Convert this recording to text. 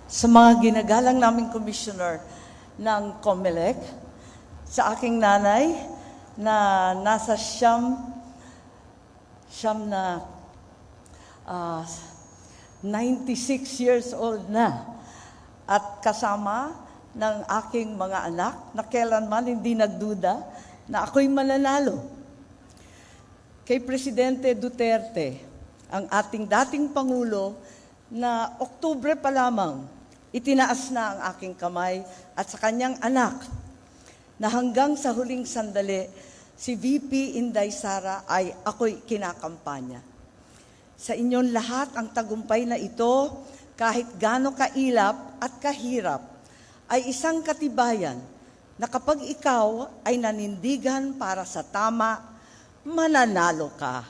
sa mga ginagalang naming commissioner ng COMELEC, sa aking nanay na nasa siyam na 96 years old na, at kasama ng aking mga anak na kailanman hindi nagduda na ako'y mananalo. Kay Presidente Duterte, ang ating dating Pangulo, na Oktubre pa lamang, itinaas na ang aking kamay, at sa kanyang anak, na hanggang sa huling sandali, si VP Inday Sara ay ako'y kinakampanya. Sa inyong lahat, ang tagumpay na ito, kahit gaano kailap at kahirap, ay isang katibayan na kapag ikaw ay nanindigan para sa tama, mananalo ka.